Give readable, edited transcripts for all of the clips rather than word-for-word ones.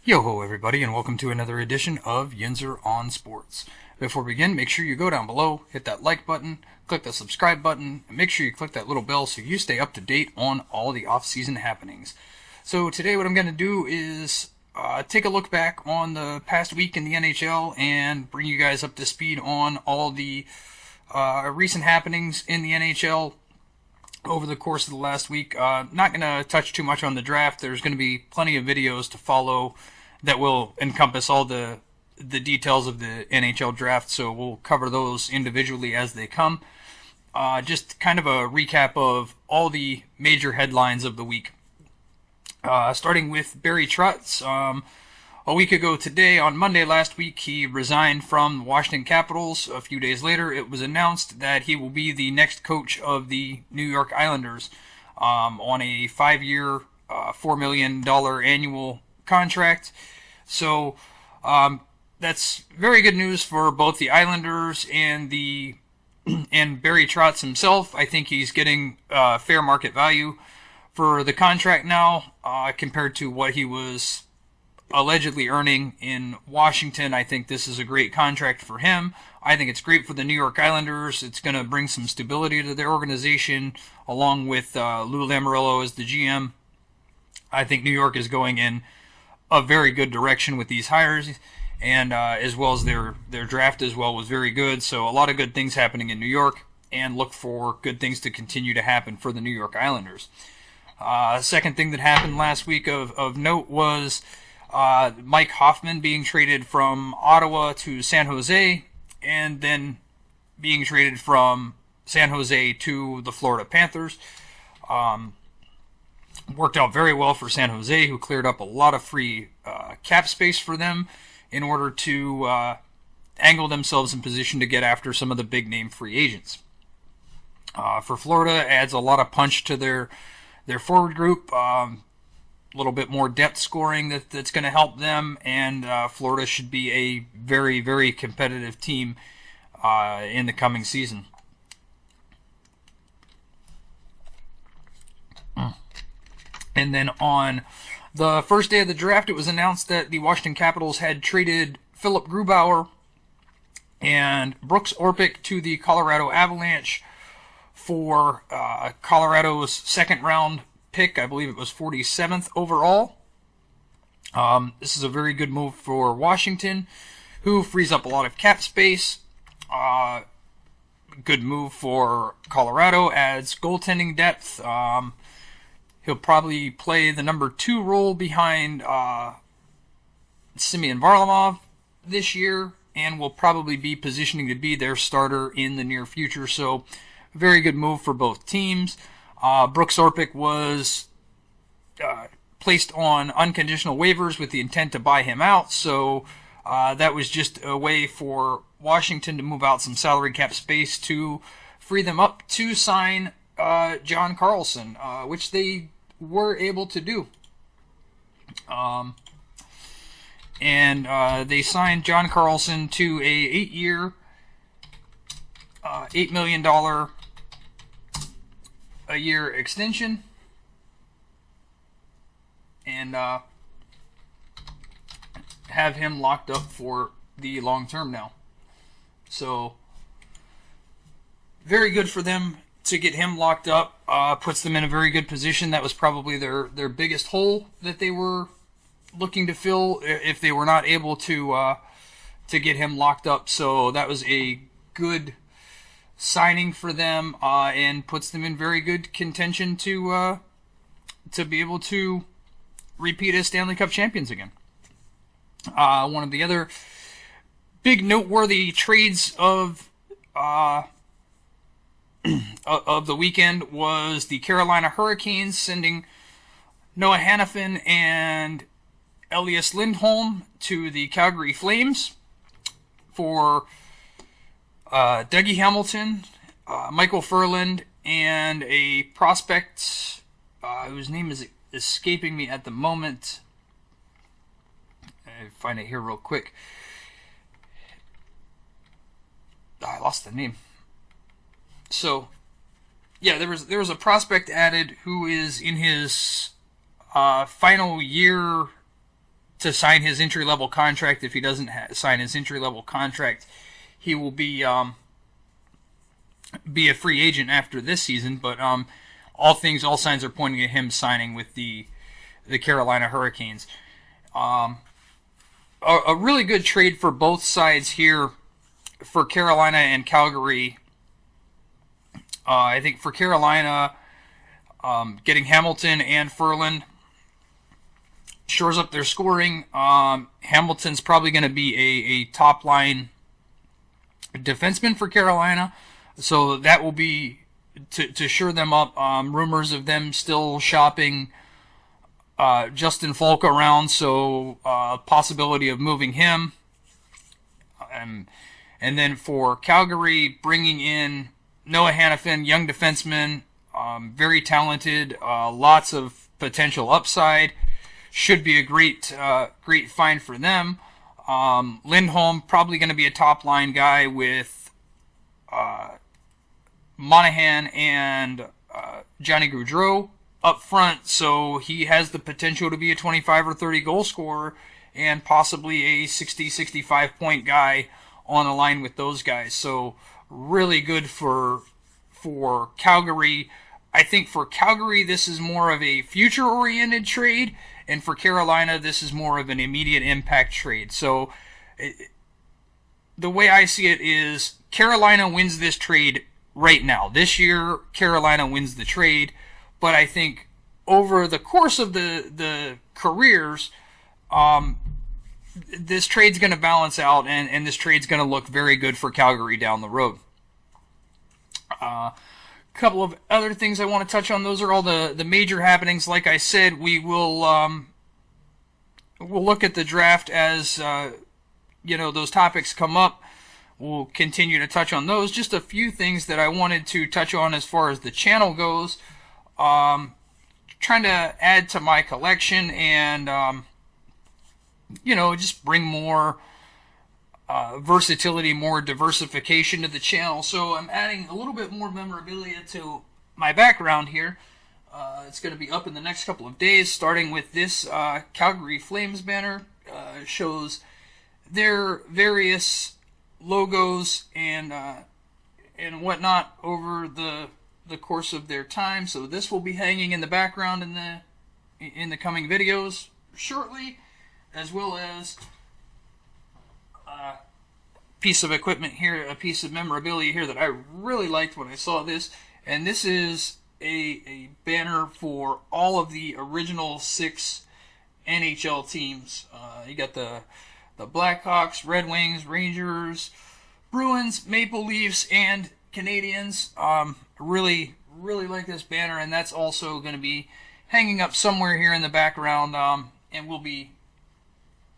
Yo ho everybody, and welcome to another edition of Yinzer on Sports. Before we begin, make sure you go down below, hit that like button, click the subscribe button, and make sure you click that little bell so you stay up to date on all the off-season happenings. So today what I'm going to do is take a look back on the past week in the NHL and bring you guys up to speed on all the recent happenings in the NHL over the course of the last week. Not going to touch too much on the draft. There's going to be plenty of videos to follow that will encompass all the details of the NHL draft, so we'll cover those individually as they come. Just kind of a recap of all the major headlines of the week. Starting with Barry Trotz. A week ago today, on Monday last week, he resigned from the Washington Capitals. A few days later, it was announced that he will be the next coach of the New York Islanders on a 5-year, $4 million annual contract. So that's very good news for both the Islanders and Barry Trotz himself. I think he's getting fair market value for the contract now compared to what he was allegedly earning in Washington. I think this is a great contract for him. I think it's great for the New York Islanders. It's going to bring some stability to their organization, along with Lou Lamoriello as the GM. I think New York is going in a very good direction with these hires, and as well as their draft as well was very good. So a lot of good things happening in New York, and look for good things to continue to happen for the New York Islanders. Second thing that happened last week of note was Mike Hoffman being traded from Ottawa to San Jose, and then being traded from San Jose to the Florida Panthers. Worked out very well for San Jose, who cleared up a lot of free cap space for them in order to angle themselves in position to get after some of the big name free agents. For Florida, adds a lot of punch to their forward group. A little bit more depth scoring that's going to help them, and Florida should be a very, very competitive team in the coming season. And then on the first day of the draft, it was announced that the Washington Capitals had traded Philip Grubauer and Brooks Orpik to the Colorado Avalanche for Colorado's second round pick. I believe it was 47th overall. This is a very good move for Washington, who frees up a lot of cap space. Good move for Colorado, adds goaltending depth. He'll probably play the number 2 role behind Semyon Varlamov this year, and will probably be positioning to be their starter in the near future. So, very good move for both teams. Brooks Orpik was placed on unconditional waivers with the intent to buy him out, so that was just a way for Washington to move out some salary cap space to free them up to sign John Carlson, which they were able to do. And they signed John Carlson to a 8-year, $8 million a year extension, and have him locked up for the long term now. So very good for them to get him locked up. Puts them in a very good position. That was probably their biggest hole that they were looking to fill if they were not able to get him locked up. So that was a good signing for them, and puts them in very good contention to be able to repeat as Stanley Cup champions again. One of the other big noteworthy trades of the weekend was the Carolina Hurricanes sending Noah Hanifin and Elias Lindholm to the Calgary Flames for Dougie Hamilton, Michael Furland, and a prospect whose name is escaping me at the moment. I find it here real quick. I lost the name. So, yeah, there was a prospect added who is in his final year to sign his entry-level contract. If he doesn't sign his entry-level contract, he will be a free agent after this season. But all signs are pointing at him signing with the Carolina Hurricanes. A really good trade for both sides here for Carolina and Calgary. I think for Carolina, getting Hamilton and Ferland shores up their scoring. Hamilton's probably going to be a top-line defenseman for Carolina, so that will be to shore them up. Rumors of them still shopping Justin Falk around, so possibility of moving him. And then for Calgary, bringing in Noah Hannafin, young defenseman, very talented, lots of potential upside. Should be a great find for them. Lindholm probably going to be a top line guy with Monahan and Johnny Gaudreau up front, so he has the potential to be a 25 or 30 goal scorer and possibly a 60-65 point guy on a line with those guys. So really good for Calgary. I think for Calgary, this is more of a future-oriented trade, and for Carolina, this is more of an immediate impact trade. So the way I see it is Carolina wins this trade right now. This year, Carolina wins the trade, but I think over the course of the careers, this trade's going to balance out, and this trade's going to look very good for Calgary down the road. Couple of other things I want to touch on. Those are all the major happenings. Like I said, we will we'll look at the draft as those topics come up. We'll continue to touch on those. Just a few things that I wanted to touch on as far as the channel goes. Trying to add to my collection and just bring more versatility, more diversification to the channel. So I'm adding a little bit more memorabilia to my background here. It's going to be up in the next couple of days, starting with this Calgary Flames banner. Shows their various logos and whatnot over the course of their time. So this will be hanging in the background in the coming videos shortly, as well as piece of equipment here, a piece of memorabilia here that I really liked when I saw this, and this is a banner for all of the original 6 NHL teams. You got the Blackhawks, Red Wings, Rangers, Bruins, Maple Leafs, and Canadians. Really like this banner, and that's also going to be hanging up somewhere here in the background, and will be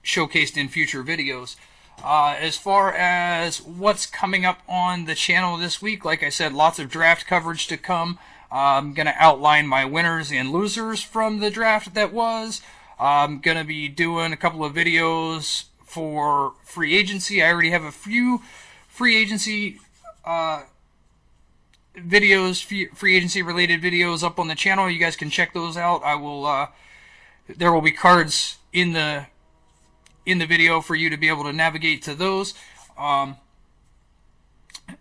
showcased in future videos. As far as what's coming up on the channel this week, like I said, lots of draft coverage to come. I'm going to outline my winners and losers from the draft that was. I'm going to be doing a couple of videos for free agency. I already have a few free agency videos, free agency related videos up on the channel. You guys can check those out. There will be cards in the video for you to be able to navigate to those,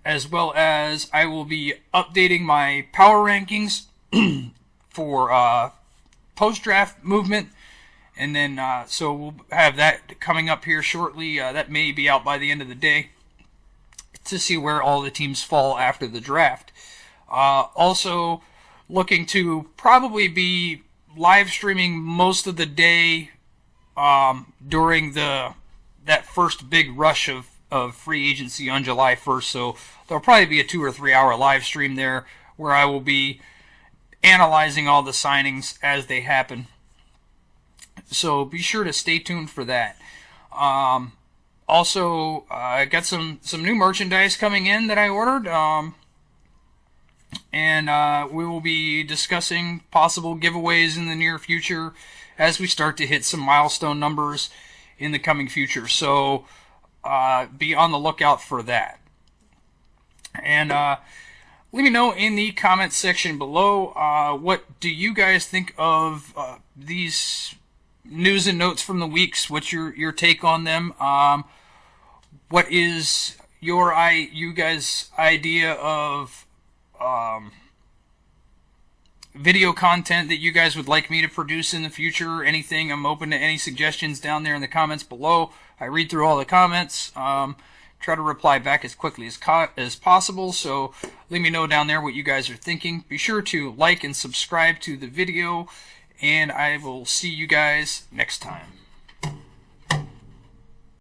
as well as I will be updating my power rankings for post-draft movement, and then so we'll have that coming up here shortly. That may be out by the end of the day, to see where all the teams fall after the draft. Also looking to probably be live streaming most of the day during that first big rush of free agency on July 1st. So there'll probably be a 2 or 3 hour live stream there where I will be analyzing all the signings as they happen. So be sure to stay tuned for that. Also, I got some new merchandise coming in that I ordered, and we will be discussing possible giveaways in the near future as we start to hit some milestone numbers in the coming future. So be on the lookout for that. And let me know in the comments section below, what do you guys think of these news and notes from the weeks. What's your take on them? What is you guys' idea of video content that you guys would like me to produce in the future? Anything? I'm open to any suggestions down there in the comments below. I read through all the comments. Try to reply back as quickly as possible, so let me know down there what you guys are thinking. Be sure to like and subscribe to the video, and I will see you guys next time.